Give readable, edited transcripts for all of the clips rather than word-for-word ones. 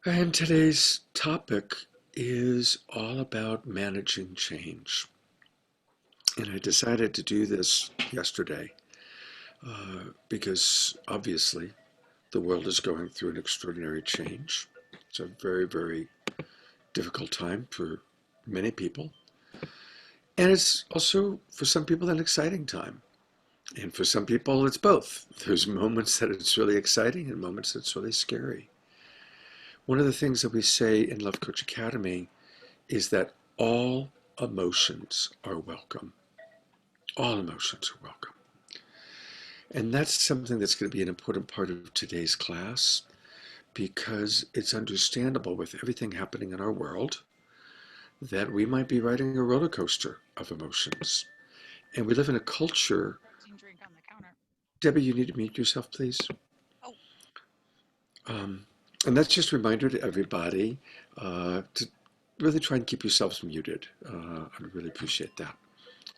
And today's topic is all about managing change. And I decided to do this yesterday because obviously the world is going through an extraordinary change. It's a very, very difficult time for many people. And it's also, for some people, an exciting time. And for some people, it's both. There's moments that it's really exciting and moments that's really scary. One of the things that we say in Love Coach Academy is that all emotions are welcome. All emotions are welcome. And that's something that's going to be an important part of today's class because it's understandable with everything happening in our world that we might be riding a roller coaster of emotions. And we live in a culture. Drink on the counter. Debbie, you need to mute yourself, please. Oh, Um, and that's just a reminder to everybody to really try and keep yourselves muted. I really appreciate that.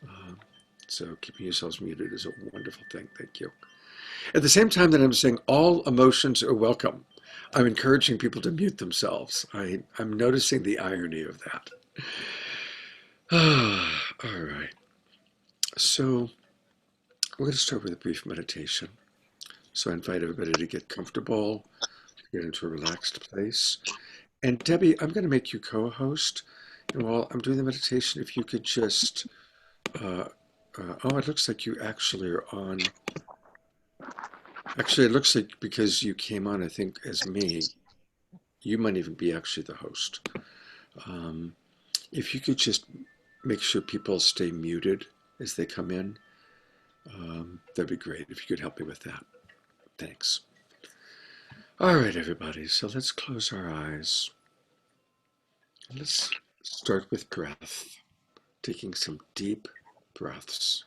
Um, so keeping yourselves muted is a wonderful thing. Thank you. At the same time that I'm saying all emotions are welcome, I'm encouraging people to mute themselves. I'm noticing the irony of that. All right. So we're going to start with a brief meditation. So I invite everybody to get comfortable, get into a relaxed place. And Debbie, I'm going to make you co-host. And while I'm doing the meditation, if you could just, uh, oh, it looks like you actually are on. Actually, it looks like because you came on, I think, as me, you might even be actually the host. Um, if you could just make sure people stay muted as they come in, that'd be great. If you could help me with that. Thanks. All right, everybody. So let's close our eyes. Let's start with breath, taking some deep breaths.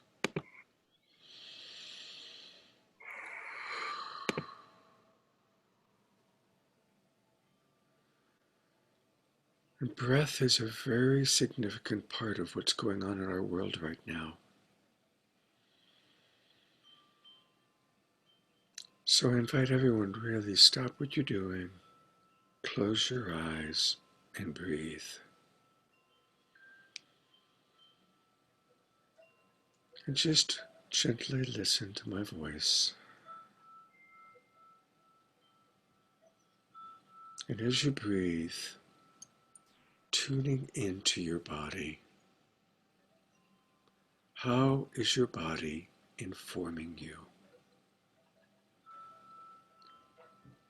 And breath is a very significant part of what's going on in our world right now. So I invite everyone to really stop what you're doing, close your eyes, and breathe. And just gently listen to my voice. And as you breathe, tuning into your body. How is your body informing you?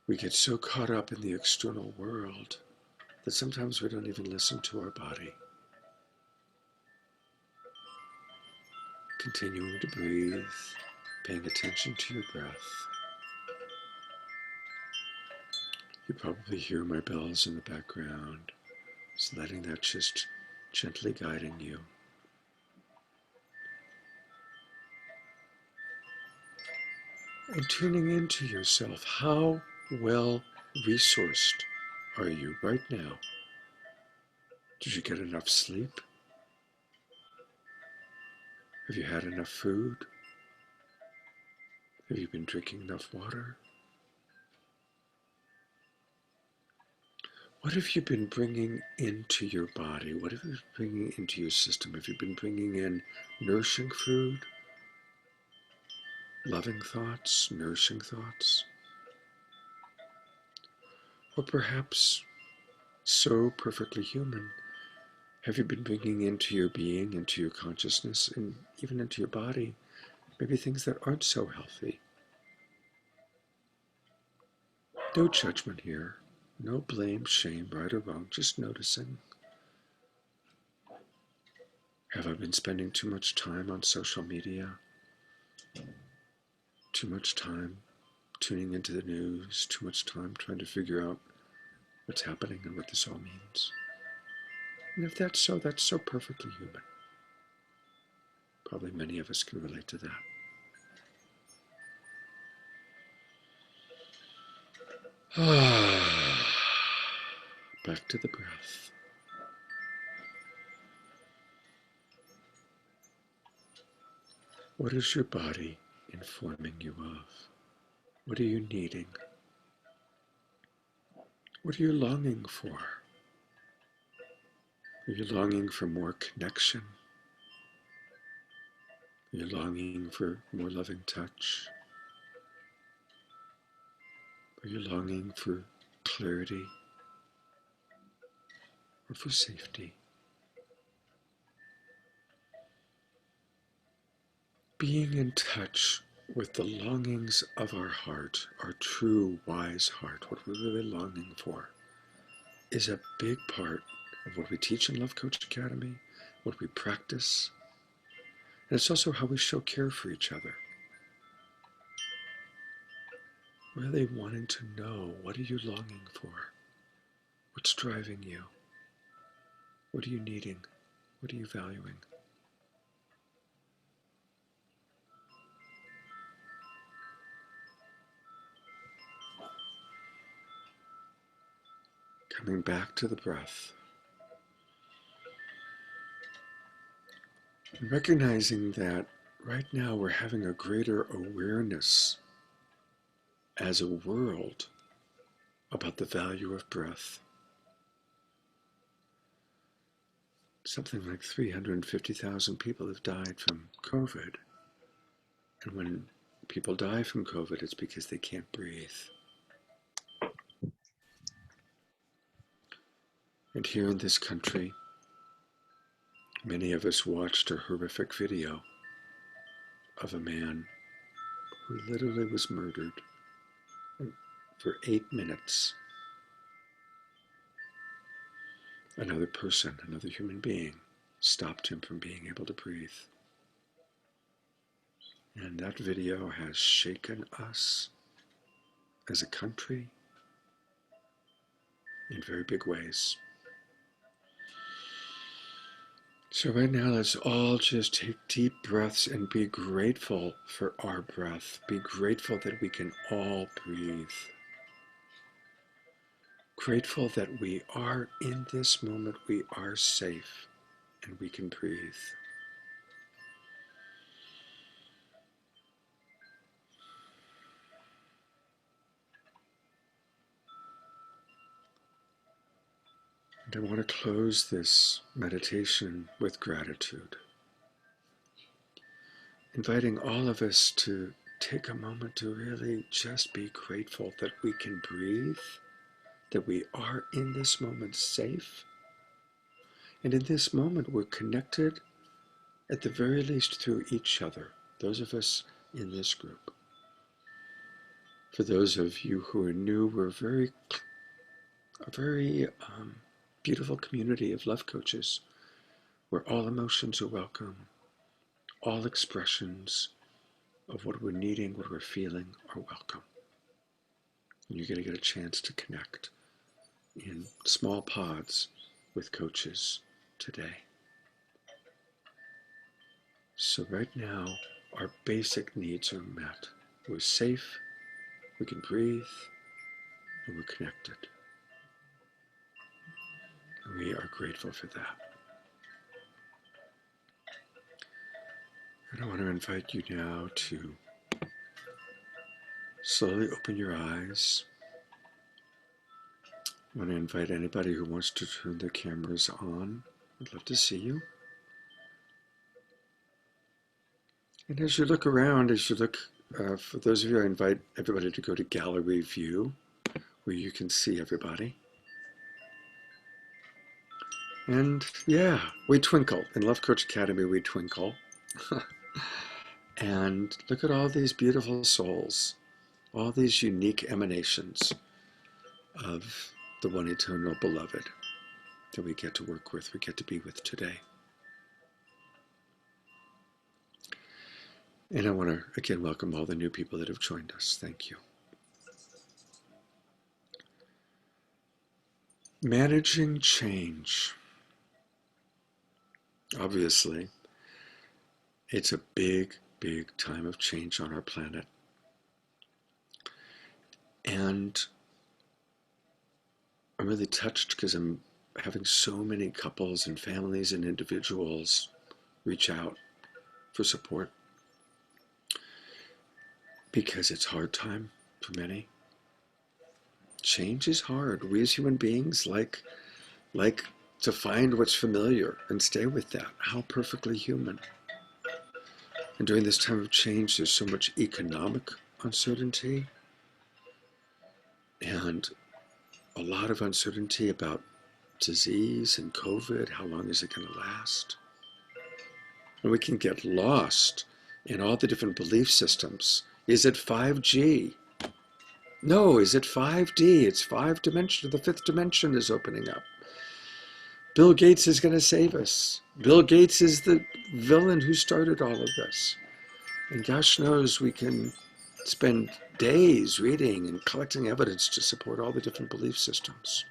We get so caught up in the external world that sometimes we don't even listen to our body. Continuing to breathe, paying attention to your breath. You probably hear my bells in the background. Just letting that just gently guiding you. And tuning into yourself. How well resourced are you right now? Did you get enough sleep? Have you had enough food? Have you been drinking enough water? What have you been bringing into your body? What have you been bringing into your system? Have you been bringing in nourishing food, loving thoughts, nourishing thoughts? Or perhaps so perfectly human, have you been bringing into your being, into your consciousness, and even into your body, maybe things that aren't so healthy? No judgment here. No blame, shame, right or wrong, just noticing. Have I been spending too much time on social media? Too much time tuning into the news? Too much time trying to figure out what's happening and what this all means? And if that's so perfectly human. Probably many of us can relate to that. Back to the breath. What is your body informing you of? What are you needing? What are you longing for? Are you longing for more connection? Are you longing for more loving touch? Are you longing for clarity or for safety? Being in touch with the longings of our heart, our true wise heart, what we're really longing for, is a big part of what we teach in Love Coach Academy, what we practice, and it's also how we show care for each other. Really wanting to know, what are you longing for? What's driving you? What are you needing? What are you valuing? Coming back to the breath. And recognizing that right now we're having a greater awareness as a world about the value of breath. Something like 350,000 people have died from COVID. And when people die from COVID, it's because they can't breathe. And here in this country, many of us watched a horrific video of a man who literally was murdered for 8 minutes. Another person, another human being, stopped him from being able to breathe. And that video has shaken us as a country in very big ways. So right now, let's all just take deep breaths and be grateful for our breath. Be grateful that we can all breathe. Grateful that we are in this moment, we are safe, and we can breathe. And I want to close this meditation with gratitude, inviting all of us to take a moment to really just be grateful that we can breathe, that we are in this moment safe, and in this moment we're connected at the very least through each other, those of us in this group. For those of you who are new, we're a very beautiful community of love coaches where all emotions are welcome, all expressions of what we're needing, what we're feeling are welcome. And you're going to get a chance to connect in small pods with coaches today. So right now, our basic needs are met. We're safe, we can breathe, and we're connected. And we are grateful for that. And I want to invite you now to slowly open your eyes. I want to invite anybody who wants to turn their cameras on. I'd love to see you. And as you look around, for those of you, I invite everybody to go to gallery view, where you can see everybody. And yeah, we twinkle. In Love Coach Academy, we twinkle. And look at all these beautiful souls, all these unique emanations of the one eternal beloved that we get to work with, we get to be with today. And I want to again welcome all the new people that have joined us. Thank you. Managing change. Obviously, it's a big, big time of change on our planet. And I'm really touched because I'm having so many couples and families and individuals reach out for support, because it's hard time for many. Change is hard. We as human beings like to find what's familiar and stay with that. How perfectly human. And during this time of change, there's so much economic uncertainty and a lot of uncertainty about disease and COVID. How long is it going to last? And we can get lost in all the different belief systems. Is it 5G? No, is it 5D? It's 5 dimension. The fifth dimension is opening up. Bill Gates is going to save us. Bill Gates is the villain who started all of this. And gosh knows we can spend days reading and collecting evidence to support all the different belief systems.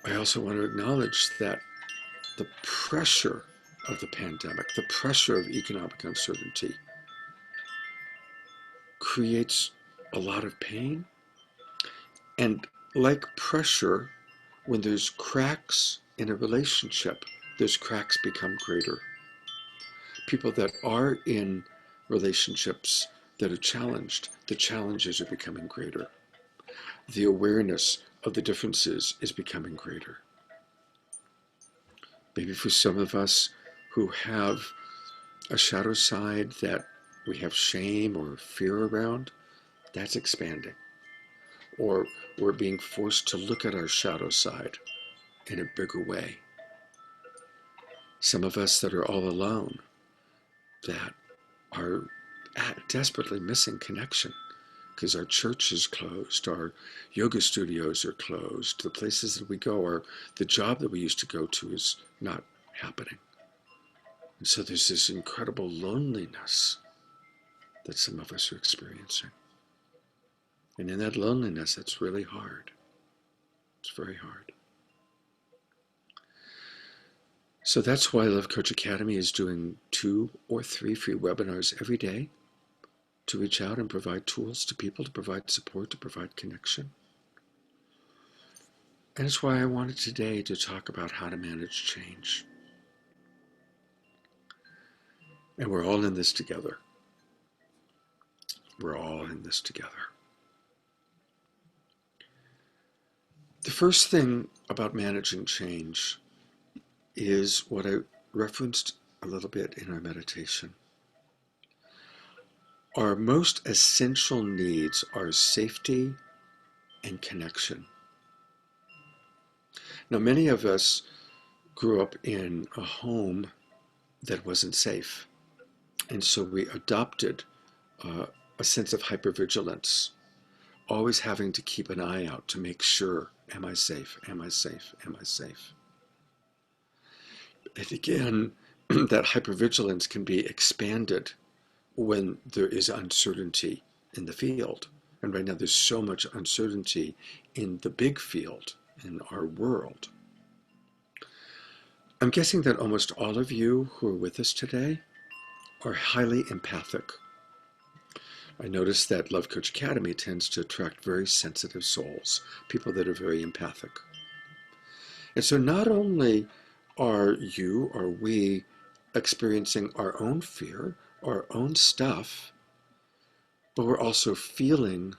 I also want to acknowledge that the pressure of the pandemic, the pressure of economic uncertainty, creates a lot of pain. And like pressure, when there's cracks in a relationship, those cracks become greater. People that are in relationships that are challenged, the challenges are becoming greater. The awareness of the differences is becoming greater. Maybe for some of us who have a shadow side that we have shame or fear around, that's expanding. Or we're being forced to look at our shadow side in a bigger way. Some of us that are all alone, that are desperately missing connection because our church is closed, our yoga studios are closed, the places that we go are, the job that we used to go to is not happening. And so there's this incredible loneliness that some of us are experiencing. And in that loneliness, it's really hard. It's very hard. So that's why Love Coach Academy is doing 2 or 3 free webinars every day to reach out and provide tools to people, to provide support, to provide connection. And it's why I wanted today to talk about how to manage change. And we're all in this together. We're all in this together. The first thing about managing change is what I referenced a little bit in our meditation. Our most essential needs are safety and connection. Now, many of us grew up in a home that wasn't safe. And so we adopted a sense of hypervigilance, always having to keep an eye out to make sure, am I safe? Am I safe? Am I safe? And again, that hypervigilance can be expanded when there is uncertainty in the field. And right now there's so much uncertainty in the big field, in our world. I'm guessing that almost all of you who are with us today are highly empathic. I notice that Love Coach Academy tends to attract very sensitive souls, people that are very empathic. And so not only are you or we experiencing our own fear, our own stuff, but we're also feeling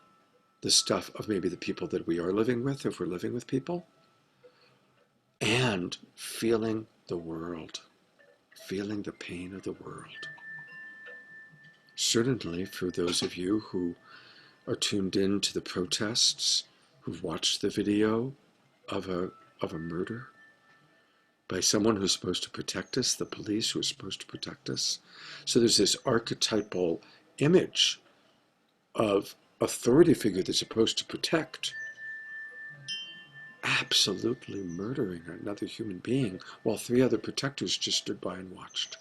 the stuff of maybe the people that we are living with, if we're living with people, and feeling the world, feeling the pain of the world. Certainly for those of you who are tuned in to the protests, who've watched the video of a murder by someone who's supposed to protect us, the police who are supposed to protect us. So there's this archetypal image of authority figure that's supposed to protect, absolutely murdering another human being while 3 other protectors just stood by and watched.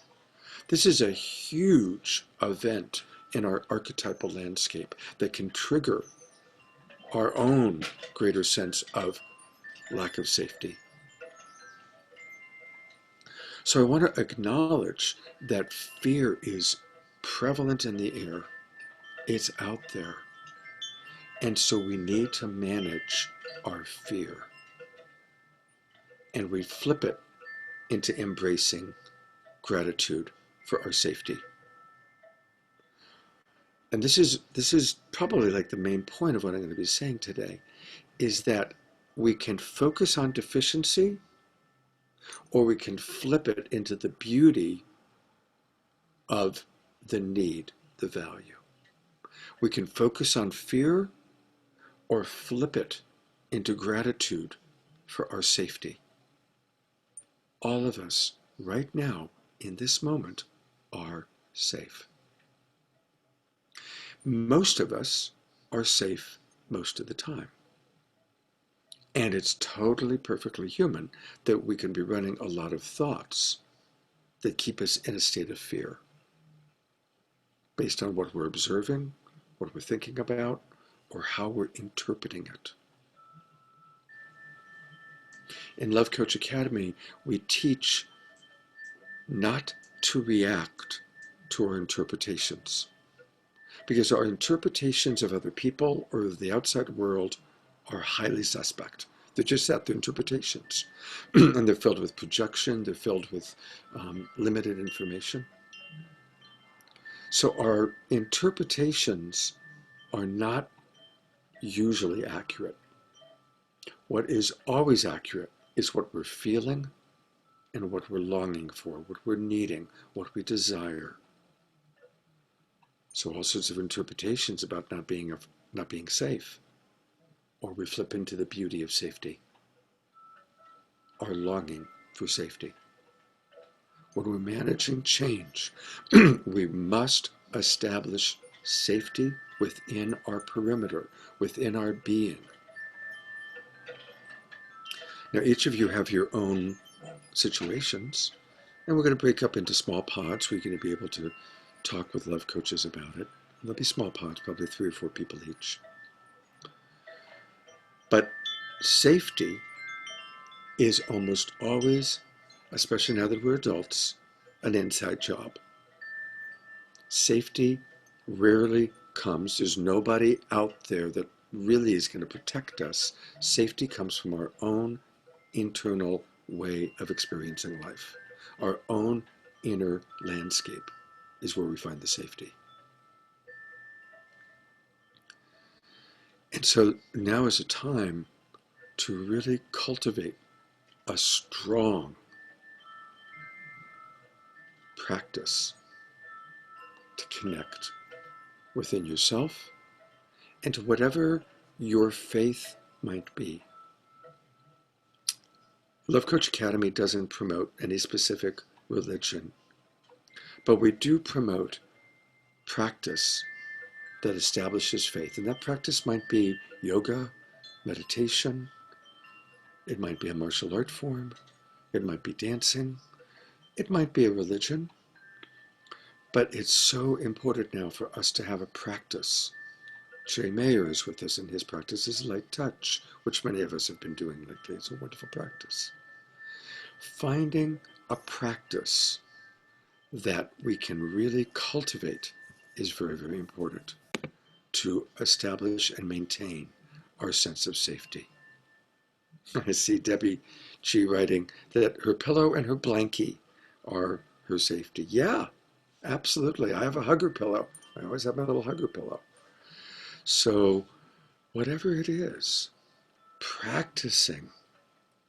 This is a huge event in our archetypal landscape that can trigger our own greater sense of lack of safety. So I want to acknowledge that fear is prevalent in the air. It's out there. And so we need to manage our fear. And we flip it into embracing gratitude for our safety. And this is probably like the main point of what I'm going to be saying today, is that we can focus on deficiency, or we can flip it into the beauty of the need, the value. We can focus on fear or flip it into gratitude for our safety. All of us right now in this moment are safe. Most of us are safe most of the time. And it's totally perfectly human that we can be running a lot of thoughts that keep us in a state of fear based on what we're observing, what we're thinking about, or how we're interpreting it. In Love Coach Academy, we teach not to react to our interpretations, because our interpretations of other people or the outside world are highly suspect. They're just that, they're interpretations. And they're filled with projection, they're filled with limited information. So our interpretations are not usually accurate. What is always accurate is what we're feeling and what we're longing for, what we're needing, what we desire. So all sorts of interpretations about not being safe, or we flip into the beauty of safety, our longing for safety. When we're managing change, we must establish safety within our perimeter, within our being. Now, each of you have your own situations, and we're going to break up into small pods. We're going to be able to talk with love coaches about it. There'll be small pods, probably 3 or 4 people each. But safety is almost always, especially now that we're adults, an inside job. Safety rarely comes. There's nobody out there that really is going to protect us. Safety comes from our own internal way of experiencing life. Our own inner landscape is where we find the safety. And so now is a time to really cultivate a strong practice to connect within yourself and to whatever your faith might be. Love Coach Academy doesn't promote any specific religion, but we do promote practice that establishes faith. And that practice might be yoga, meditation, it might be a martial art form, it might be dancing, it might be a religion, but it's so important now for us to have a practice. Jay Mayer is with us, and his practice is light touch, which many of us have been doing lately. It's a wonderful practice. Finding a practice that we can really cultivate is very, very important to establish and maintain our sense of safety. I see Debbie G writing that her pillow and her blankie are her safety. Yeah, absolutely. I have a hugger pillow. I always have my little hugger pillow. So whatever it is, practicing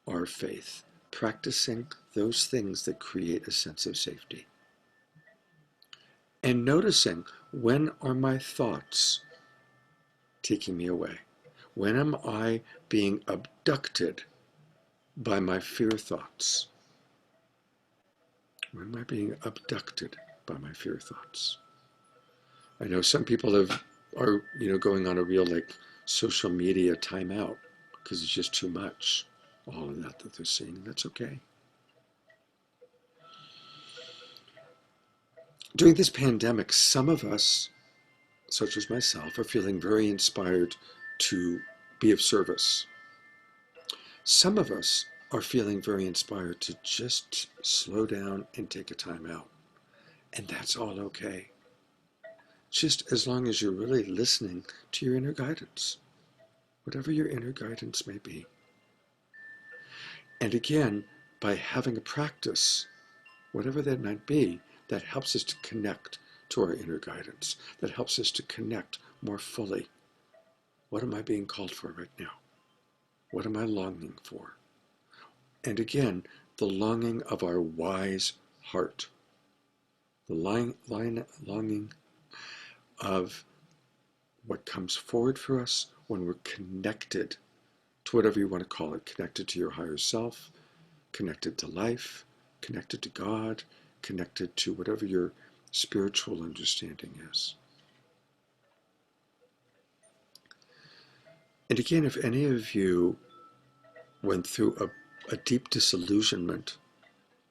our faith, practicing those things that create a sense of safety. And noticing, when are my thoughts taking me away? When am I being abducted by my fear thoughts? When am I being abducted by my fear thoughts? I know some people are going on a real social media timeout because it's just too much, all of that they're seeing. That's okay. During this pandemic, some of us, such as myself, are feeling very inspired to be of service. Some of us are feeling very inspired to just slow down and take a time out. And that's all okay. Just as long as you're really listening to your inner guidance, whatever your inner guidance may be. And again, by having a practice, whatever that might be, that helps us to connect to our inner guidance that helps us to connect more fully. What am I being called for right now? What am I longing for? And again, the longing of our wise heart, the longing of what comes forward for us when we're connected to whatever you want to call it, connected to your higher self, connected to life, connected to God, connected to whatever your spiritual understanding is. And again, if any of you went through a deep disillusionment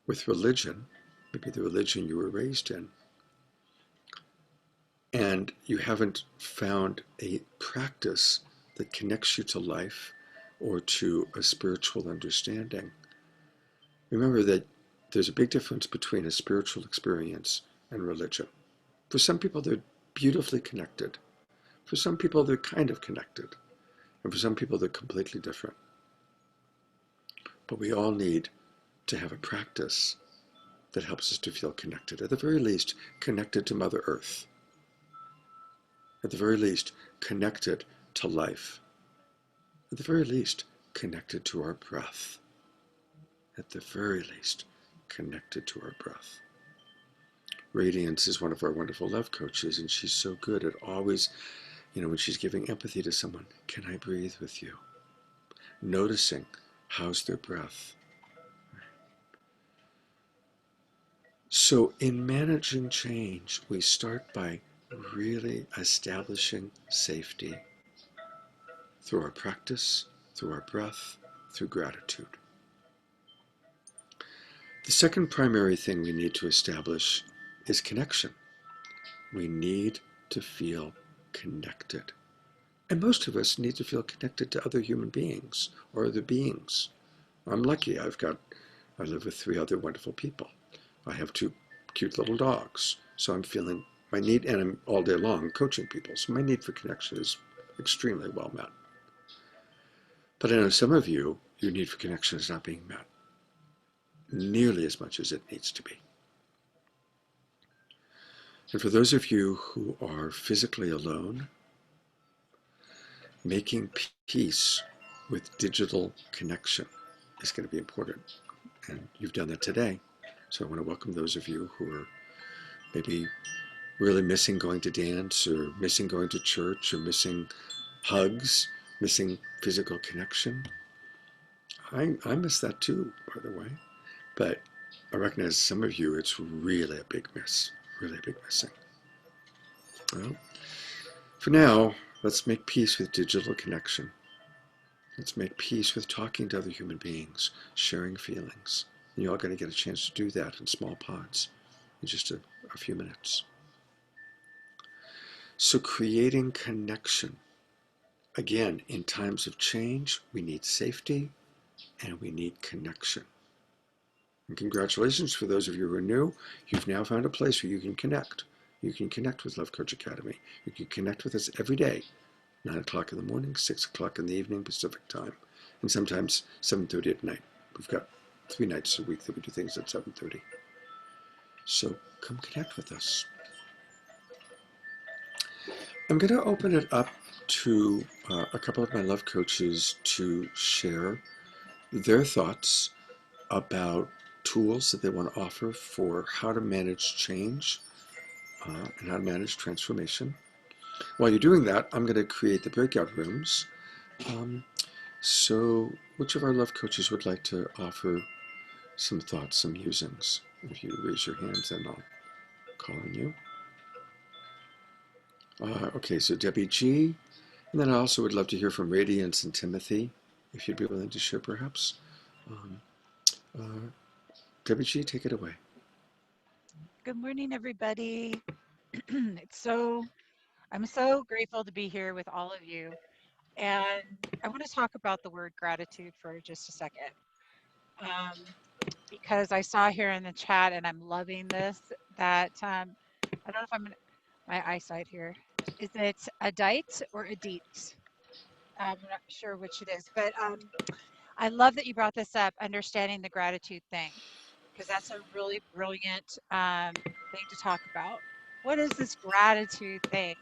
with religion, maybe the religion you were raised in, and you haven't found a practice that connects you to life or to a spiritual understanding, remember that there's a big difference between a spiritual experience and religion. For some people, they're beautifully connected. For some people, they're kind of connected. And for some people, they're completely different. But we all need to have a practice that helps us to feel connected. At the very least, connected to Mother Earth. At the very least, connected to life. At the very least, connected to our breath. At the very least, connected to our breath. Radiance is one of our wonderful love coaches, and she's so good at always, when she's giving empathy to someone, can I breathe with you? Noticing how's their breath. So in managing change, we start by really establishing safety through our practice, through our breath, through gratitude. The second primary thing we need to establish is connection. We need to feel connected. And most of us need to feel connected to other human beings or other beings. I'm lucky. I live with 3 other wonderful people. I have 2 cute little dogs. So I'm feeling my need, and I'm all day long coaching people. So my need for connection is extremely well met. But I know some of you, your need for connection is not being met nearly as much as it needs to be. And for those of you who are physically alone, making peace with digital connection is going to be important. And you've done that today. So I want to welcome those of you who are maybe really missing going to dance or missing going to church or missing hugs, missing physical connection. I miss that too, by the way. But I recognize some of you, it's really a big miss, really a big missing. Well, for now, let's make peace with digital connection. Let's make peace with talking to other human beings, sharing feelings. And you're all going to get a chance to do that in small pods in just a few minutes. So creating connection. Again, in times of change, we need safety and we need connection. And congratulations for those of you who are new. You've now found a place where you can connect. You can connect with Love Coach Academy. You can connect with us every day, 9 o'clock in the morning, 6 o'clock in the evening Pacific time, and sometimes 7:30 at night. We've got 3 nights a week that we do things at 7:30. So come connect with us. I'm going to open it up to a couple of my love coaches to share their thoughts about tools that they want to offer for how to manage change and how to manage transformation. While you're doing that, I'm going to create the breakout rooms. So which of our love coaches would like to offer some thoughts, some musings? If you raise your hands, then I'll call on you. Okay, so Debbie G. And then I also would love to hear from Radiance and Timothy, if you'd be willing to share perhaps. Um, uh, Debbie G, take it away. Good morning, everybody. I'm so grateful to be here with all of you. And I want to talk about the word gratitude for just a second. Um, because I saw here in the chat, and I'm loving this, that I don't know if my eyesight here. Is it Adite or Adit? I'm not sure which it is, but I love that you brought this up, understanding the gratitude thing, because that's a really brilliant thing to talk about. What is this gratitude thing?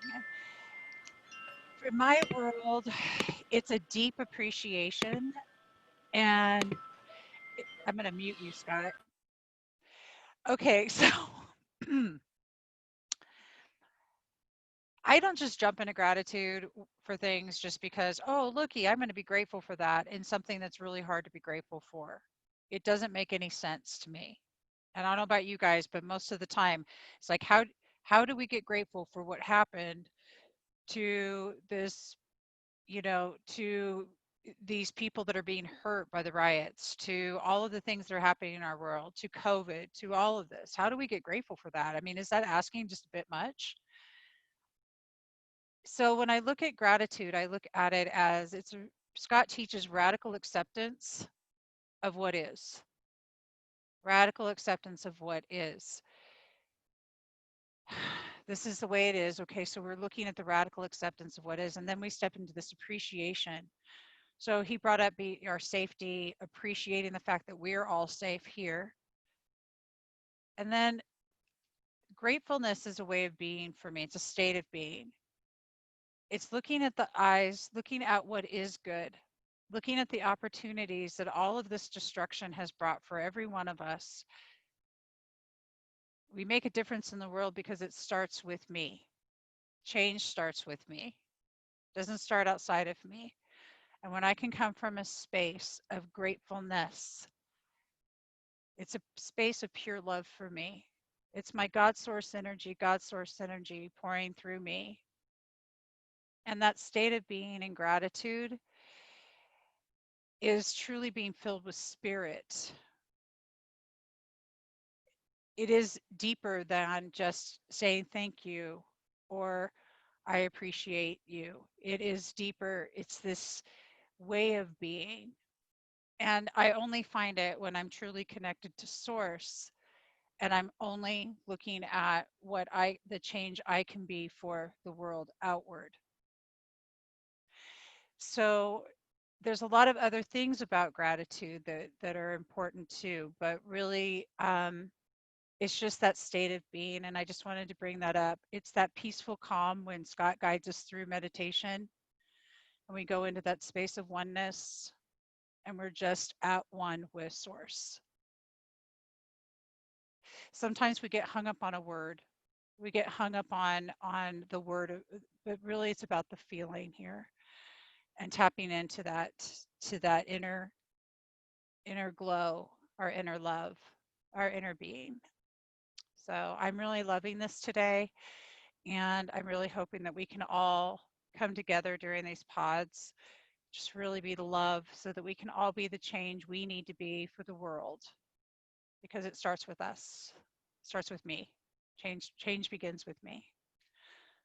In my world, it's a deep appreciation. And I'm going to mute you, Scott. Okay, so I don't just jump into gratitude for things just because, oh, looky, I'm going to be grateful for that in something that's really hard to be grateful for. It doesn't make any sense to me. And I don't know about you guys, but most of the time, it's like, how do we get grateful for what happened to this, to these people that are being hurt by the riots, to all of the things that are happening in our world, to COVID, to all of this? How do we get grateful for that? I mean, is that asking just a bit much? So when I look at gratitude, I look at it as Scott teaches radical acceptance of what is, radical acceptance of what is. This is the way it is. Okay, so we're looking at the radical acceptance of what is, and then we step into this appreciation. So he brought up our safety, appreciating the fact that we're all safe here. And then gratefulness is a way of being for me. It's a state of being. It's looking at the eyes, looking at what is good, looking at the opportunities that all of this destruction has brought for every one of us. We make a difference in the world because it starts with me. Change starts with me. It doesn't start outside of me. And when I can come from a space of gratefulness, it's a space of pure love for me. It's my God source energy pouring through me. And that state of being in gratitude is truly being filled with spirit. It is deeper than just saying thank you or I appreciate you. It is deeper. It's this way of being. And I only find it when I'm truly connected to source and I'm only looking at the change I can be for the world outward. So there's a lot of other things about gratitude that are important too, but really it's just that state of being. And I just wanted to bring that up. It's that peaceful calm when Scott guides us through meditation and we go into that space of oneness and we're just at one with source. Sometimes we get hung up on a word. We get hung up on the word, but really it's about the feeling here and tapping into that inner glow, our inner love, our inner being. So I'm really loving this today. And I'm really hoping that we can all come together during these pods, just really be the love so that we can all be the change we need to be for the world because it starts with us, it starts with me. Change begins with me.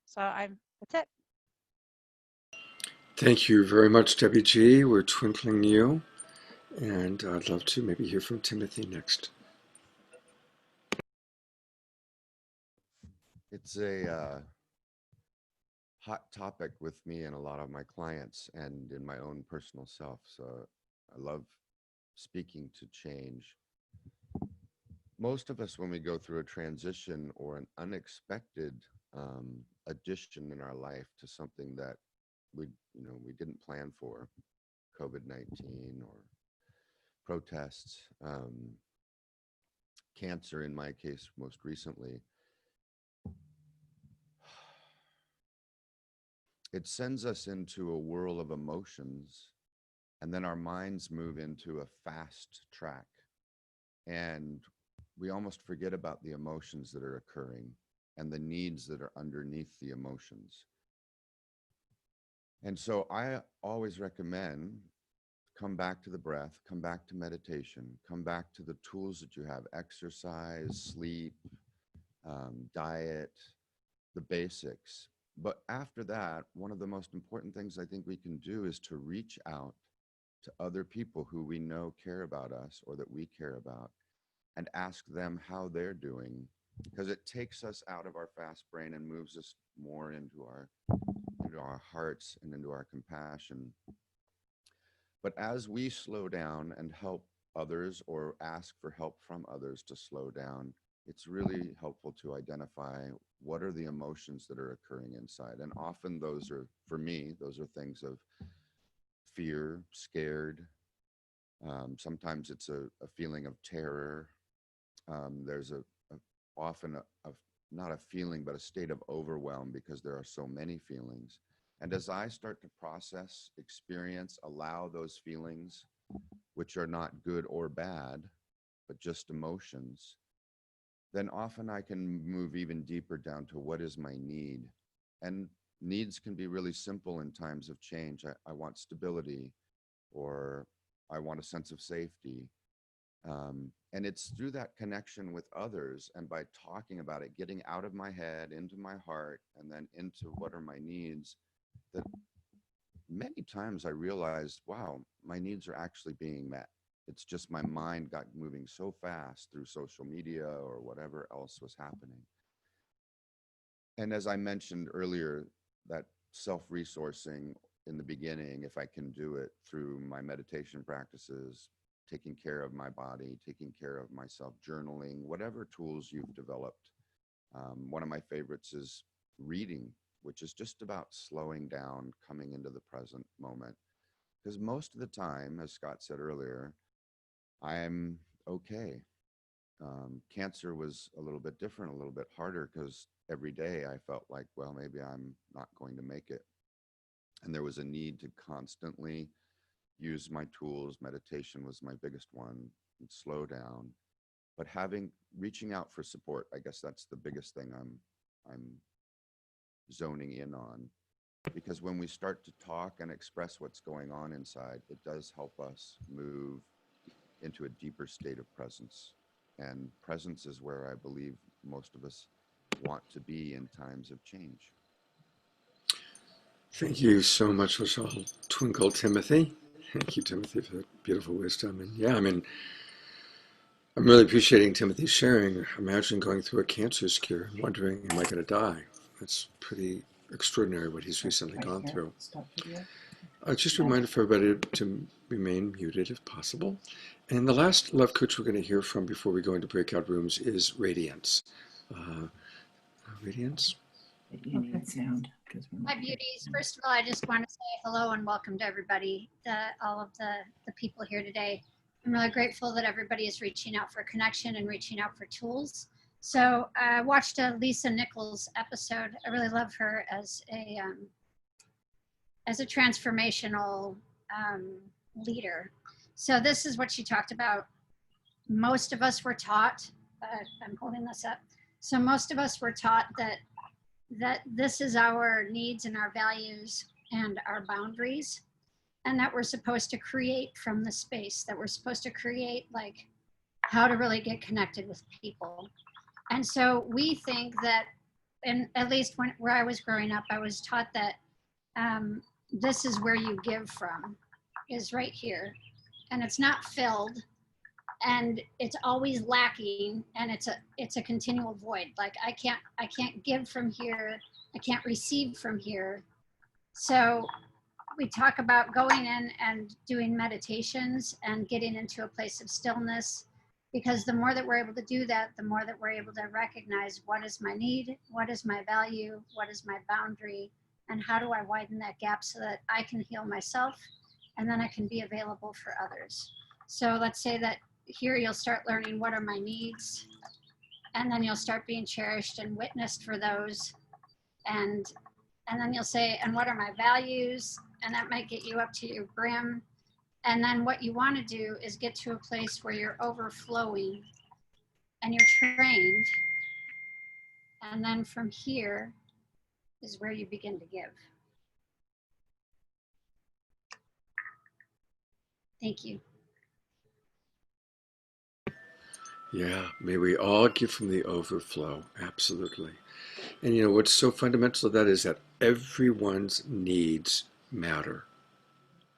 So that's it. Thank you very much, Debbie G. We're twinkling you, and I'd love to maybe hear from Timothy next. It's a hot topic with me and a lot of my clients and in my own personal self. So I love speaking to change. Most of us, when we go through a transition or an unexpected addition in our life to something that we didn't plan for, COVID-19 or protests, cancer in my case most recently, it sends us into a whirl of emotions, and then our minds move into a fast track, and we almost forget about the emotions that are occurring and the needs that are underneath the emotions. And so I always recommend come back to the breath, come back to meditation, come back to the tools that you have: exercise, sleep, diet, the basics. But after that, one of the most important things I think we can do is to reach out to other people who we know care about us or that we care about and ask them how they're doing, because it takes us out of our fast brain and moves us more into our hearts and into our compassion. But as we slow down and help others or ask for help from others to slow down, it's really helpful to identify what are the emotions that are occurring inside. And often those are, for me, those are things of fear, scared. Sometimes it's a feeling of terror. There's often not a feeling, but a state of overwhelm because there are so many feelings. And as I start to process, experience, allow those feelings, which are not good or bad, but just emotions, then often I can move even deeper down to what is my need. And needs can be really simple in times of change. I want stability, or I want a sense of safety. And it's through that connection with others and by talking about it, getting out of my head, into my heart, and then into what are my needs, that many times I realized, wow, my needs are actually being met. It's just my mind got moving so fast through social media or whatever else was happening. And as I mentioned earlier, that self-resourcing in the beginning, if I can do it through my meditation practices, taking care of my body, taking care of myself, journaling, whatever tools you've developed. One of my favorites is reading, which is just about slowing down, coming into the present moment. Because most of the time, as Scott said earlier, I'm okay. Cancer was a little bit different, a little bit harder, because every day I felt like, well, maybe I'm not going to make it. And there was a need to constantly use my tools. Meditation was my biggest one, and slow down. But reaching out for support, I guess that's the biggest thing I'm zoning in on. Because when we start to talk and express what's going on inside, it does help us move into a deeper state of presence. And presence is where I believe most of us want to be in times of change. Thank you so much, Michelle. Twinkle Timothy. Thank you, Timothy, for that beautiful wisdom. And yeah, I mean, I'm really appreciating Timothy sharing. Imagine going through a cancer scare and wondering, am I going to die? That's pretty extraordinary what he's recently gone through. Just a reminder for everybody to remain muted if possible. And the last love coach we're going to hear from before we go into breakout rooms is Radiance. Radiance? You need sound. Hi, beauties. First of all, I just want to say hello and welcome to everybody, all of the people here today. I'm really grateful that everybody is reaching out for connection and reaching out for tools. So I watched a Lisa Nichols episode. I really love her as a transformational leader. So this is what she talked about. Most of us were taught, I'm holding this up. So most of us were taught that this is our needs and our values and our boundaries, and that we're supposed to create from the space, that we're supposed to create like how to really get connected with people. And so we think that, and at least where I was growing up, I was taught that this is where you give from, is right here. And it's not filled, and it's always lacking, and it's a continual void. Like I can't give from here, I can't receive from here. So we talk about going in and doing meditations and getting into a place of stillness, because the more that we're able to do that, the more that we're able to recognize what is my need, what is my value, what is my boundary, and how do I widen that gap so that I can heal myself and then I can be available for others. So let's say that here you'll start learning what are my needs, and then you'll start being cherished and witnessed for those, and then you'll say, and what are my values, and that might get you up to your brim. And then what you want to do is get to a place where you're overflowing and you're trained, and then from here is where you begin to give. Thank you. Yeah, may we all give from the overflow. Absolutely. And you know, what's so fundamental to that is that everyone's needs matter.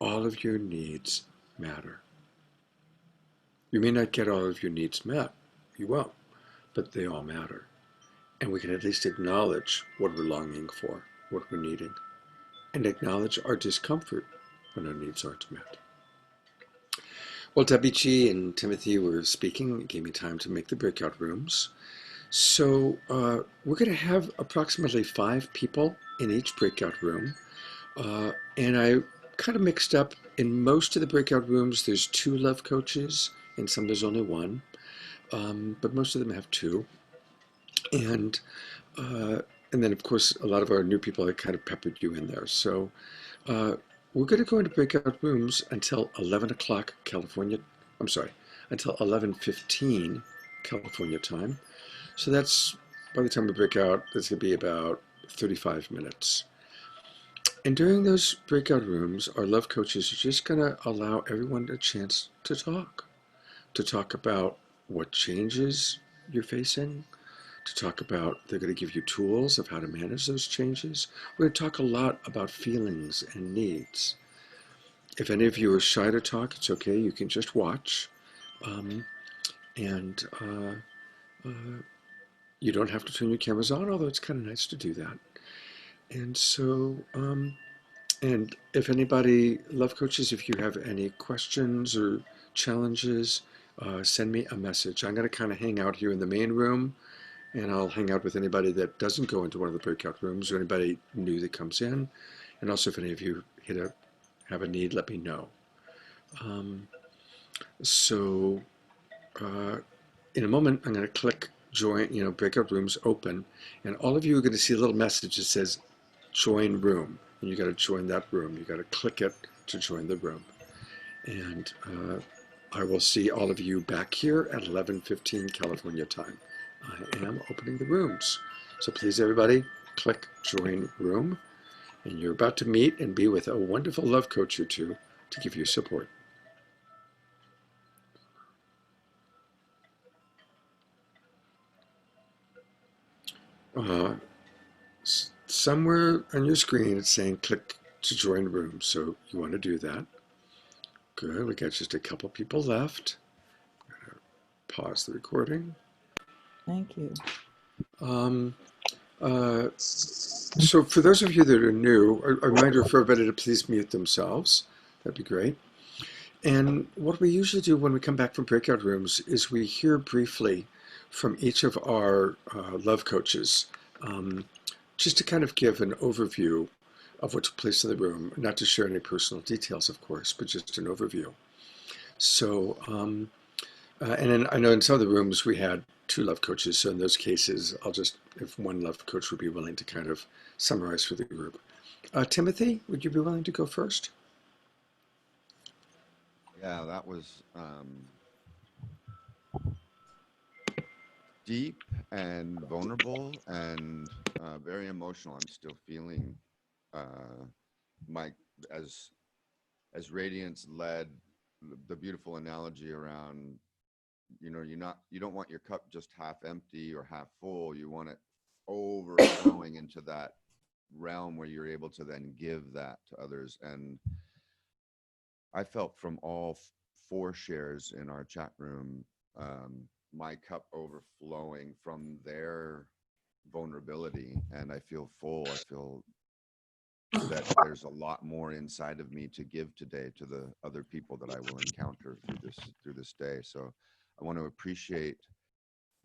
All of your needs matter. You may not get all of your needs met. You won't, but they all matter. And we can at least acknowledge what we're longing for, what we're needing, and acknowledge our discomfort when our needs aren't met. Well, Debbie G and Timothy were speaking. It gave me time to make the breakout rooms. So we're going to have approximately 5 people in each breakout room. And I kind of mixed up. In most of the breakout rooms, there's 2 love coaches, and some there's only one. But most of them have 2. And uh, and then, of course, a lot of our new people, I kind of peppered you in there. So uh, we're going to go into breakout rooms until 11 o'clock California. I'm sorry, until 11:15 California time. So that's by the time we break out, it's going to be about 35 minutes. And during those breakout rooms, our love coaches are just going to allow everyone a chance to talk about what changes you're facing, to talk about, they're going to give you tools of how to manage those changes. We're going to talk a lot about feelings and needs. If any of you are shy to talk, it's okay. You can just watch. Um, and you don't have to turn your cameras on, although it's kind of nice to do that. And so, and if anybody, love coaches, if you have any questions or challenges, send me a message. I'm going to kind of hang out here in the main room, and I'll hang out with anybody that doesn't go into one of the breakout rooms or anybody new that comes in. And also, if any of you have a need, let me know. Um, so, uh, in a moment, I'm going to click join, breakout rooms open, and all of you are going to see a little message that says join room, and you got to join that room. You got to click it to join the room, and I will see all of you back here at 11:15 California time. I am opening the rooms, so please, everybody, click join room, and you're about to meet and be with a wonderful love coach or two to give you support. Uh, Somewhere on your screen it's saying click to join room, so you want to do that. Good, we got just a couple people left. Pause the recording. Thank you. Um, so for those of you that are new, a reminder for everybody to please mute themselves. That'd be great. And what we usually do when we come back from breakout rooms is we hear briefly from each of our love coaches, just to kind of give an overview of what took place in the room, not to share any personal details, of course, but just an overview. So, and then I know in some of the rooms we had 2 love coaches, so in those cases, I'll just, if one love coach would be willing to kind of summarize for the group. Timothy, would you be willing to go first? Yeah, that was deep and vulnerable and very emotional. I'm still feeling my as Radiance led the beautiful analogy around, you don't want your cup just half empty or half full. You want it overflowing into that realm where you're able to then give that to others. And I felt from all 4 shares in our chat room, my cup overflowing from their vulnerability, and I feel full. I feel that there's a lot more inside of me to give today to the other people that I will encounter through this day. So I want to appreciate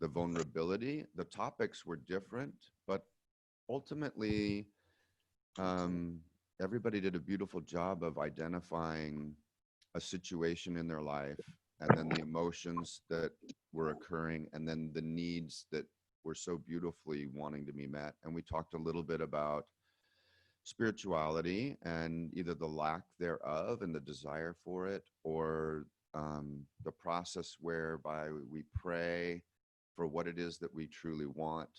the vulnerability. The topics were different, but ultimately, everybody did a beautiful job of identifying a situation in their life, and then the emotions that were occurring, and then the needs that were so beautifully wanting to be met. And we talked a little bit about spirituality and either the lack thereof and the desire for it, or the process whereby we pray for what it is that we truly want,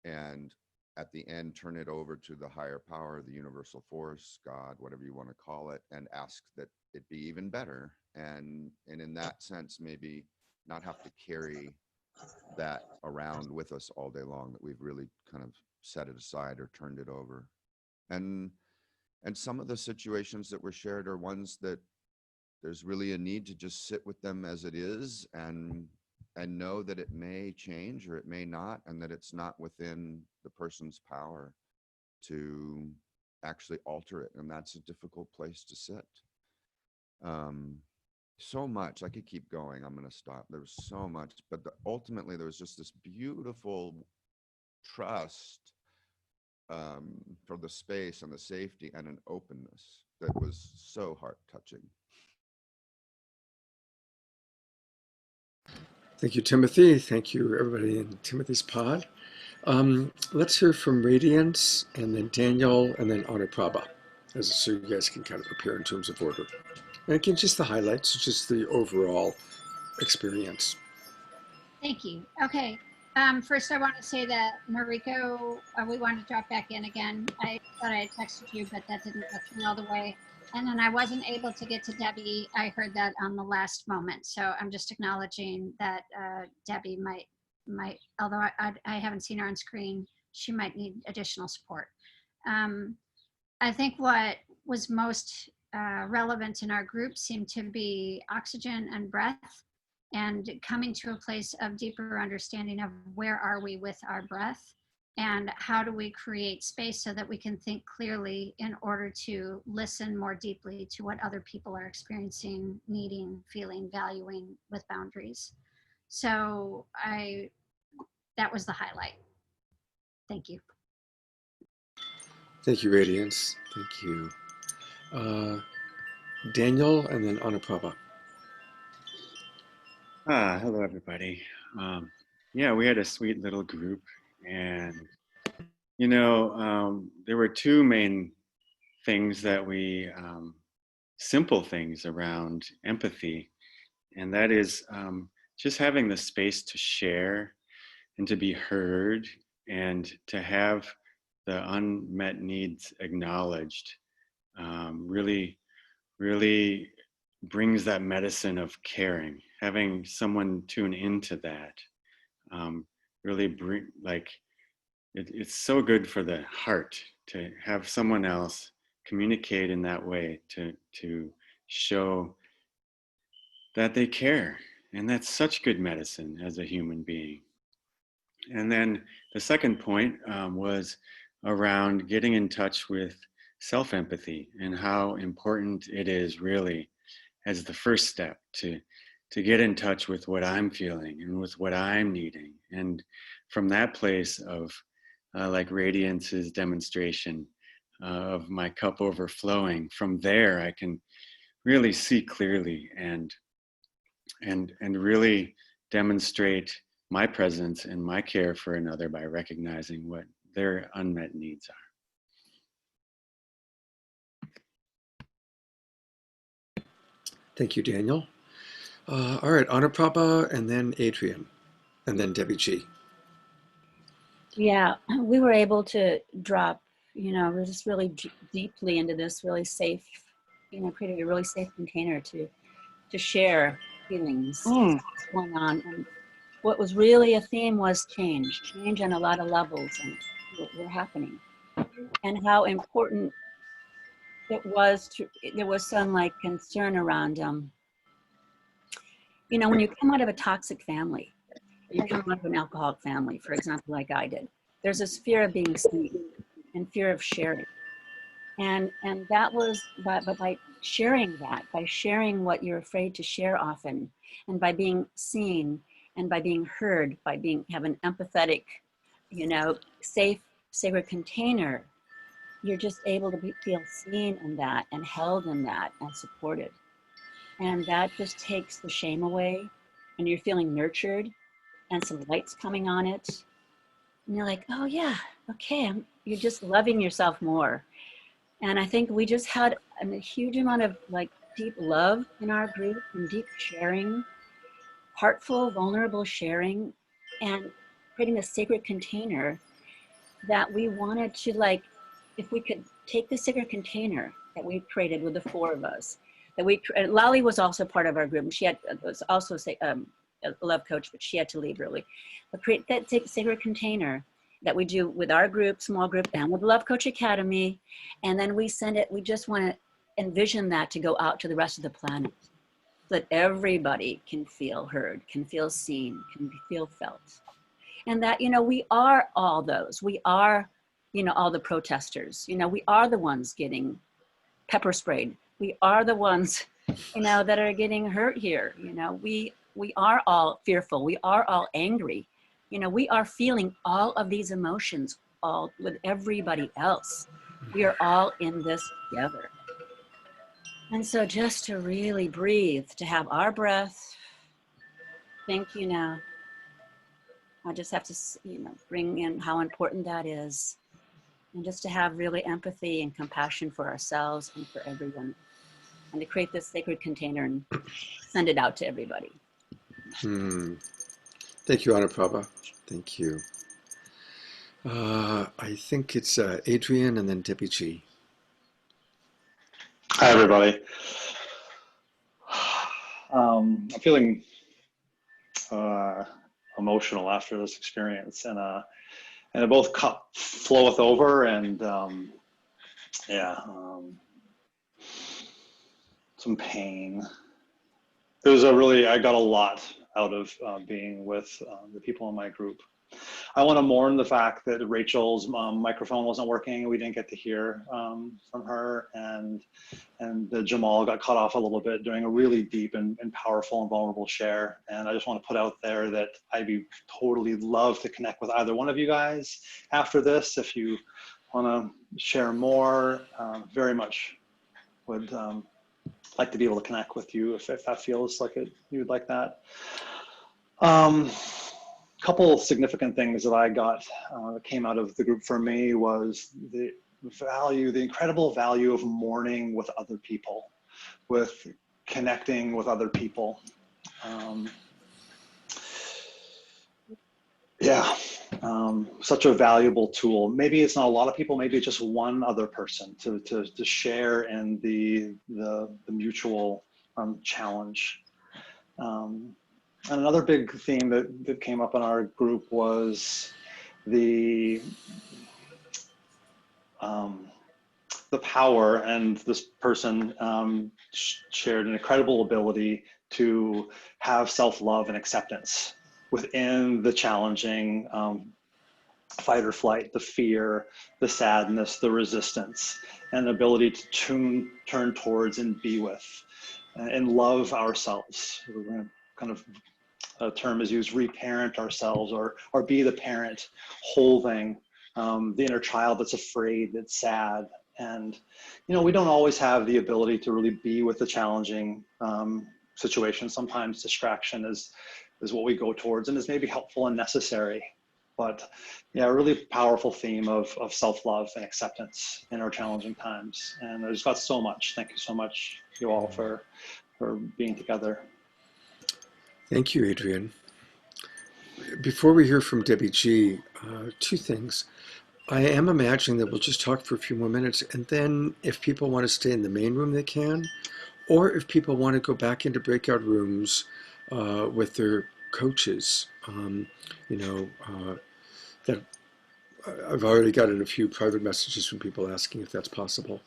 and at the end turn it over to the higher power, the universal force, God, whatever you want to call it, and ask that it be even better. And in that sense, maybe not have to carry that around with us all day long, that we've really kind of set it aside or turned it over. And some of the situations that were shared are ones that there's really a need to just sit with them as it is, and know that it may change or it may not, and that it's not within the person's power to actually alter it. And that's a difficult place to sit. so much. I could keep going. I'm going to stop. There was so much, but ultimately there was just this beautiful trust for the space and the safety and an openness that was so heart touching. Thank you, Timothy. Thank you, everybody in Timothy's pod. Let's hear from Radiance, and then Daniel, and then Anuprabha, so you guys can kind of prepare in terms of order. And again, just the highlights, just the overall experience. Thank you. Okay. First, I want to say that Mariko, we want to drop back in again. I thought I had texted you, but that didn't go through all the way. And then I wasn't able to get to Debbie. I heard that on the last moment. So I'm just acknowledging that Debbie might, although I haven't seen her on screen, she might need additional support. I think what was most relevant in our group seemed to be oxygen and breath, and coming to a place of deeper understanding of where are we with our breath and how do we create space so that we can think clearly in order to listen more deeply to what other people are experiencing, needing, feeling, valuing with boundaries. So that was the highlight. Thank you. Thank you, Radiance. Thank you. Daniel, and then Anuprabha. Hello, everybody. Yeah, we had a sweet little group, and there were two main things that simple things around empathy, and that is just having the space to share and to be heard and to have the unmet needs acknowledged. Really, really brings that medicine of caring. Having someone tune into that really it's so good for the heart to have someone else communicate in that way, to show that they care. And that's such good medicine as a human being. And then the second point was around getting in touch with self-empathy and how important it is really as the first step to get in touch with what I'm feeling and with what I'm needing. And from that place of like Radiance's demonstration of my cup overflowing, from there I can really see clearly and really demonstrate my presence and my care for another by recognizing what their unmet needs are. Thank you, Daniel. All right, Anuprabha, and then Adrian, and then Debbie G. Yeah, we were able to drop, we're just really deeply into this really safe, created a really safe container to share feelings, what's going on. And what was really a theme was change on a lot of levels, and were happening. And how important it was there was some like concern around, when you come out of a toxic family, you come out of an alcoholic family, for example, like I did, there's this fear of being seen and fear of sharing. And that was, but by sharing that, by sharing what you're afraid to share often, and by being seen and by being heard, by have an empathetic, safe, sacred container, you're just able to feel seen in that and held in that and supported. And that just takes the shame away, and you're feeling nurtured and some light's coming on it. And you're like, oh yeah, okay, you're just loving yourself more. And I think we just had a huge amount of like deep love in our group and deep sharing, heartful, vulnerable sharing, and creating a sacred container that we wanted to, like, if we could take the sacred container that we created with the four of us, Lali was also part of our group, and she was also a love coach, but she had to leave early. But create that sacred container that we do with our group, small group, and with Love Coach Academy. And then we send it, we just want to envision that to go out to the rest of the planet, so that everybody can feel heard, can feel seen, can feel felt. And that, we are all those. We are, all the protesters. We are the ones getting pepper sprayed We are the ones, that are getting hurt here. We are all fearful. We are all angry. We are feeling all of these emotions all with everybody else. We are all in this together. And so just to really breathe, to have our breath. Thank you now. I just have to, bring in how important that is. And just to have really empathy and compassion for ourselves and for everyone. And to create this sacred container and send it out to everybody. Thank you, Anupama. Thank you. I think it's Adrian and then Debbie G. Hi, everybody. I'm feeling emotional after this experience, and it both floweth over, and some pain. I got a lot out of being with the people in my group. I want to mourn the fact that Rachel's microphone wasn't working. We didn't get to hear from her, and Jamal got cut off a little bit doing a really deep and powerful and vulnerable share. And I just want to put out there that I'd be totally love to connect with either one of you guys after this. If you want to share more, very much would like to be able to connect with you if that feels like you'd like that. Couple significant things that I got that came out of the group for me was the incredible value of mourning with other people, with connecting with other people. Such a valuable tool. Maybe it's not a lot of people, maybe it's just one other person to share in the mutual challenge. And another big theme that came up in our group was the power, and this person shared an incredible ability to have self-love and acceptance within the challenging fight or flight, the fear, the sadness, the resistance, and the ability to turn towards and be with and love ourselves. We're going to kind of a term is used, reparent ourselves, or be the parent holding the inner child that's afraid, that's sad. And, we don't always have the ability to really be with the challenging situation. Sometimes distraction is what we go towards and is maybe helpful and necessary. But a really powerful theme of self-love and acceptance in our challenging times. And I just got so much. Thank you so much, you all, for being together. Thank you, Adrian. Before we hear from Debbie G, two things. I am imagining that we'll just talk for a few more minutes, and then if people want to stay in the main room, they can. Or if people want to go back into breakout rooms with their coaches, that I've already gotten a few private messages from people asking if that's possible.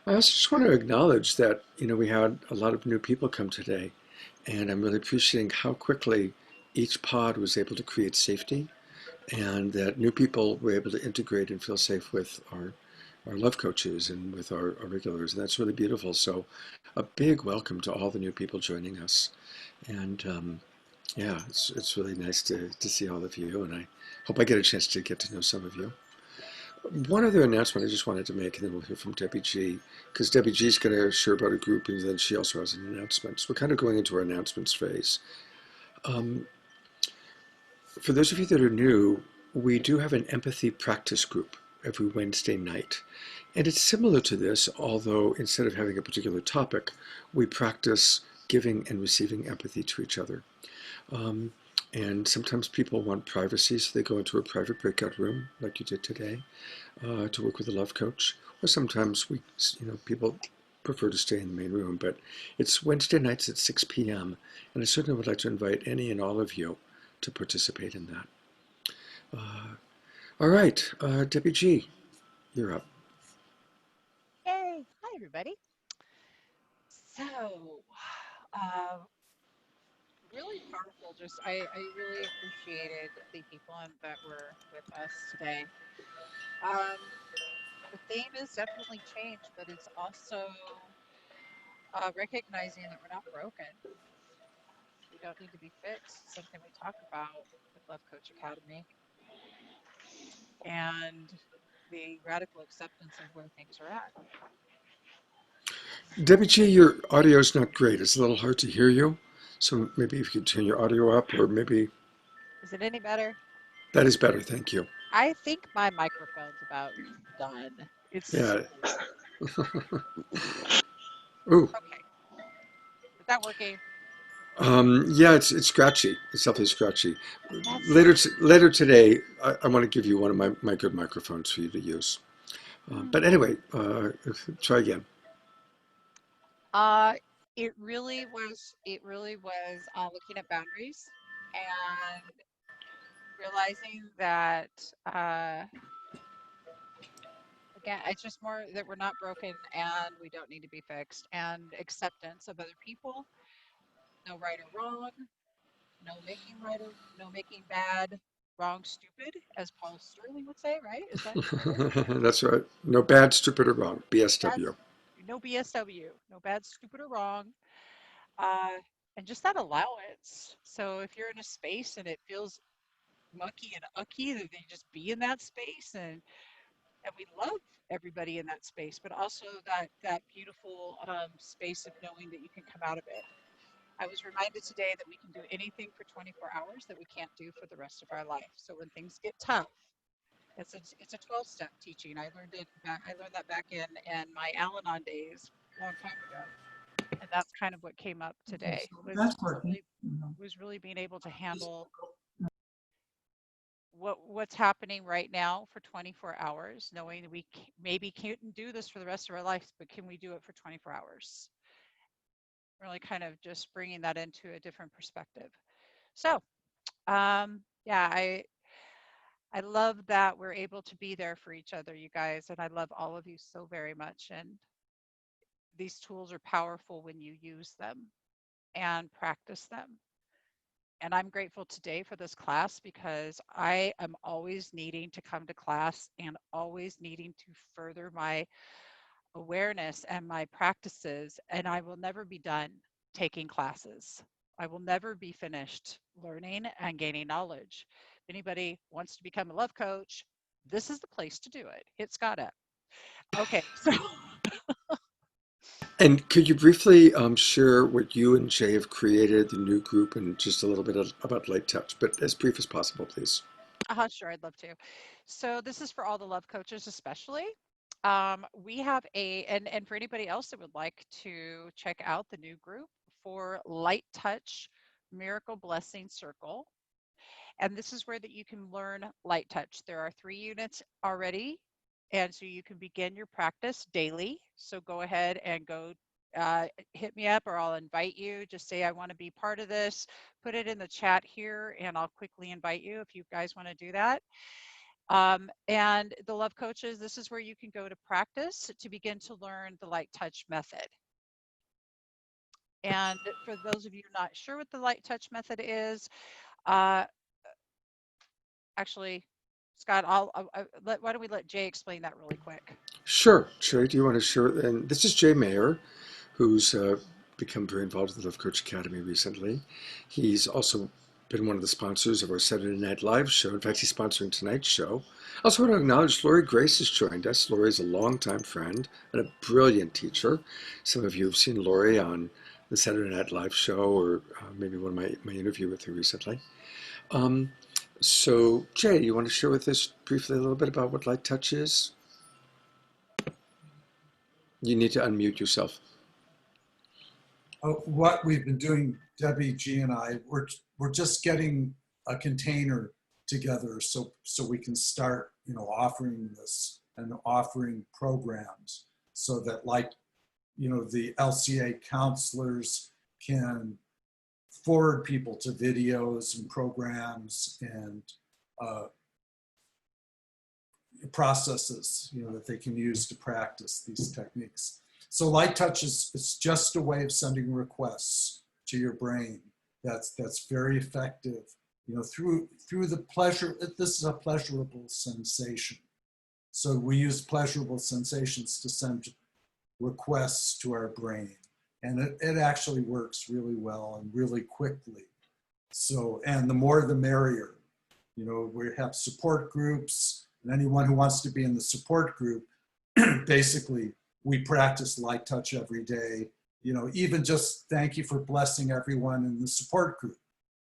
I also just want to acknowledge that, we had a lot of new people come today, and I'm really appreciating how quickly each pod was able to create safety, and that new people were able to integrate and feel safe with our love coaches and with our regulars. And that's really beautiful. So a big welcome to all the new people joining us. And it's really nice to see all of you. And I hope I get a chance to get to know some of you. One other announcement I just wanted to make, and then we'll hear from Debbie G, because Debbie G is going to share about a group, and then she also has an announcement. So we're kind of going into our announcements phase. For those of you that are new, we do have an empathy practice group every Wednesday night. And it's similar to this, although instead of having a particular topic, we practice giving and receiving empathy to each other. And sometimes people want privacy, so they go into a private breakout room, like you did today, to work with a love coach. Or sometimes people prefer to stay in the main room. But it's Wednesday nights at 6 p.m. And I certainly would like to invite any and all of you to participate in that. All right, Debbie G, you're up. Yay! Hi, everybody. So, uh, really powerful. I really appreciated the people that were with us today. Um, the theme has definitely changed, but it's also recognizing that we're not broken. We don't need to be fixed. Something we talk about with Love Coach Academy, and the radical acceptance of where things are at. Debbie G, your audio is not great. It's a little hard to hear you. So maybe if you could turn your audio up, or maybe Is it any better? that is better. Thank you. I think my microphone's about done. It's Yeah. Ooh. okay. Is that working? Yeah, it's scratchy. It's definitely scratchy. That's Later today, I want to give you one of my good microphones for you to use. But anyway, try again. uh it really was looking at boundaries and realizing that again, it's just more that we're not broken and we don't need to be fixed, and acceptance of other people, no right or wrong, no making right or no making bad, wrong, stupid, as Paul Sterling would say, right? Is that right? That's right. No bad, stupid, or wrong. Bad, BSW. no BSW, no bad, stupid, or wrong. Uh, and just that allowance. So if you're in a space and it feels mucky and ucky, that they just be in that space, and we love everybody in that space, but also that beautiful space of knowing that you can come out of it. I was reminded today that we can do anything for 24 hours that we can't do for the rest of our life. So when things get tough, it's a 12-step teaching. I learned it back. I learned that back in my Al-Anon days, a long time ago, and that's kind of what came up Okay, today. so that's working. Was really being able to handle what's happening right now for 24 hours, knowing that we maybe can't do this for the rest of our lives, but can we do it for 24 hours? Really kind of just bringing that into a different perspective. So, yeah, I love that we're able to be there for each other, you guys, and I love all of you so very much. And these tools are powerful when you use them and practice them. And I'm grateful today for this class because I am always needing to come to class and always needing to further my awareness and my practices. And I will never be done taking classes. I will never be finished learning and gaining knowledge. If anybody wants to become a love coach, this is the place to do it. Hit Scott up. Okay, so And could you briefly share what you and Jay have created, the new group, and just a little bit about Light Touch, but as brief as possible, please. sure, I'd love to. So this is for all the love coaches, especially. We have and for anybody else that would like to check out the new group for Light Touch Miracle Blessing Circle. And this is where that you can learn light touch. There are 3 units already, and so you can begin your practice daily. So go ahead and hit me up, or I'll invite you. Just say I want to be part of this. Put it in the chat here, and I'll quickly invite you if you guys want to do that. And the love coaches, this is where you can go to practice to begin to learn the light touch method. And for those of you not sure what the light touch method is, actually, Scott, why don't we let Jay explain that really quick? Sure. Jay, do you want to share? And this is Jay Mayer, who's become very involved with the Love Coach Academy recently. He's also been one of the sponsors of our Saturday Night Live show. In fact, he's sponsoring tonight's show. I also want to acknowledge Lori Grace has joined us. Lori is a longtime friend and a brilliant teacher. Some of you have seen Lori on the Saturday Night Live show, or maybe one of my interview with her recently. So, Jay, you want to share with us briefly a little bit about what Light Touch is? You need to unmute yourself. What we've been doing, Debbie G and I, we're just getting a container together so we can start, offering this and offering programs so that, like, the LCA counselors can forward people to videos and programs and processes, that they can use to practice these techniques. So Light Touch is just a way of sending requests to your brain. That's very effective. Through the pleasure. This is a pleasurable sensation. So we use pleasurable sensations to send requests to our brain. And it actually works really well and really quickly. So, and the more the merrier. You know, we have support groups, and anyone who wants to be in the support group, basically, we practice light touch every day. You know, even just thank you for blessing everyone in the support group.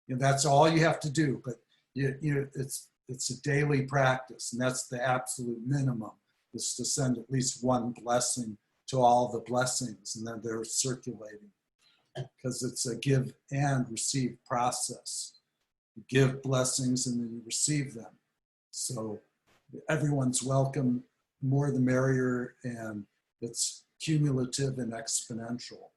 You know, that's all you have to do. But it's a daily practice, and that's the absolute minimum, is to send at least one blessing to all the blessings, and then they're circulating, because it's a give and receive process. You give blessings and then you receive them. So everyone's welcome, more the merrier, and it's cumulative and exponential.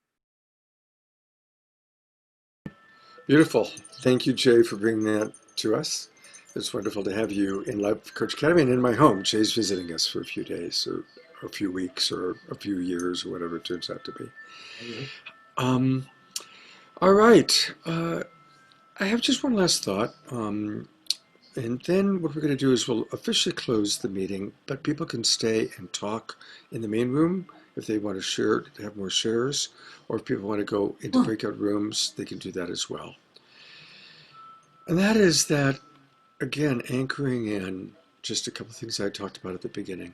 Beautiful. Thank you, Jay, for bringing that to us. It's wonderful to have you in Life Coach Academy and in my home. Jay's visiting us for a few days or a few weeks or a few years or whatever it turns out to be. All right. I have just one last thought. And then what we're going to do is we'll officially close the meeting, but people can stay and talk in the main room if they want to share, to have more shares, or if people want to go into breakout rooms, they can do that as well. And that is that, again, anchoring in just a couple of things I talked about at the beginning.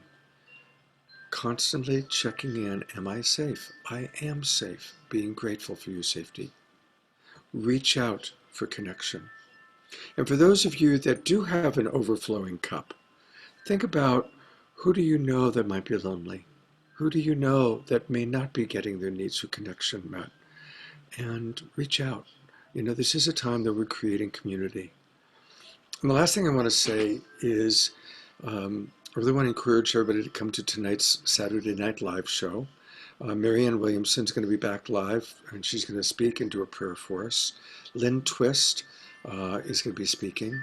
Constantly checking in, am I safe? I am safe. Being grateful for your safety. Reach out for connection. And for those of you that do have an overflowing cup, think about, who do you know that might be lonely? Who do you know that may not be getting their needs for connection met? And reach out. You know, this is a time that we're creating community. And the last thing I want to say is, I really want to encourage everybody to come to tonight's Saturday Night Live show. Marianne Williamson's going to be back live, and she's going to speak and do a prayer for us. Lynn Twist is going to be speaking.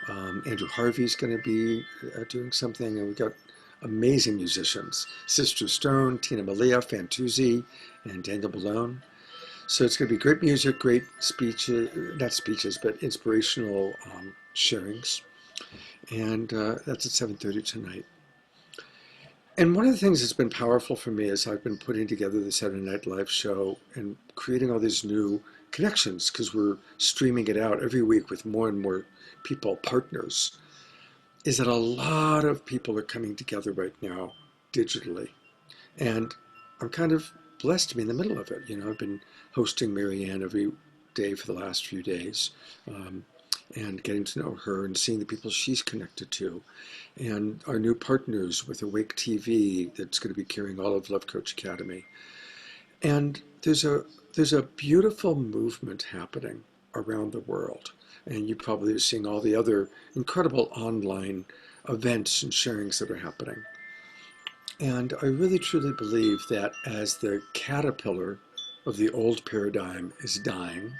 Andrew Harvey's going to be doing something, and we've got amazing musicians. Sister Stone, Tina Malia, Fantuzzi, and Daniel Malone. So it's going to be great music, great speeches, not speeches, but inspirational sharings. And that's at 7:30 tonight. And one of the things that's been powerful for me as I've been putting together the Saturday Night Live show and creating all these new connections, because we're streaming it out every week with more and more people, partners, is that a lot of people are coming together right now digitally. And I'm kind of blessed to be in the middle of it. You know, I've been hosting Marianne every day for the last few days, and getting to know her and seeing the people she's connected to, and our new partners with Awake TV that's going to be carrying all of Love Coach Academy. And there's a beautiful movement happening around the world. And you probably are seeing all the other incredible online events and sharings that are happening. And I really truly believe that as the caterpillar of the old paradigm is dying,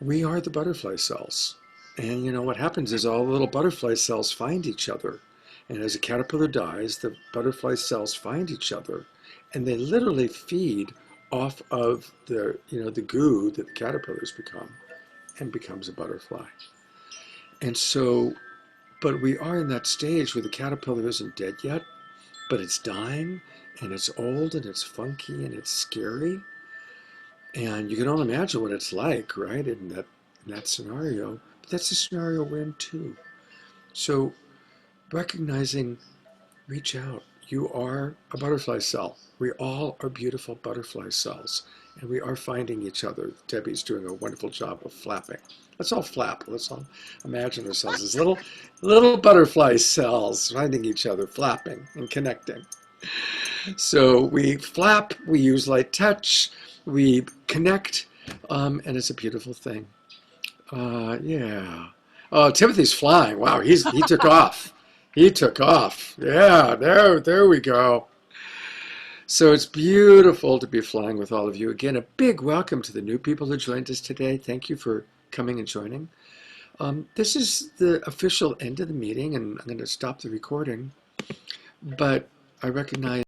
we are the butterfly cells. And you know what happens is all the little butterfly cells find each other. And as a caterpillar dies, the butterfly cells find each other. And they literally feed off of the goo that the caterpillars become, and becomes a butterfly. And so, but we are in that stage where the caterpillar isn't dead yet, but it's dying, and it's old, and it's funky, and it's scary. And you can only imagine what it's like, right, in that scenario. But that's the scenario we're in too. So recognizing, reach out. You are a butterfly cell. We all are beautiful butterfly cells, and we are finding each other. Debbie's doing a wonderful job of flapping. Let's all flap. Let's all imagine ourselves as little butterfly cells finding each other, flapping and connecting. So we flap, we use light touch, we connect, and it's a beautiful thing. Yeah. Oh, Timothy's flying. Wow, he took off. He took off. Yeah, there we go. So it's beautiful to be flying with all of you. Again, a big welcome to the new people who joined us today. Thank you for coming and joining. This is the official end of the meeting, and I'm going to stop the recording. But I recognize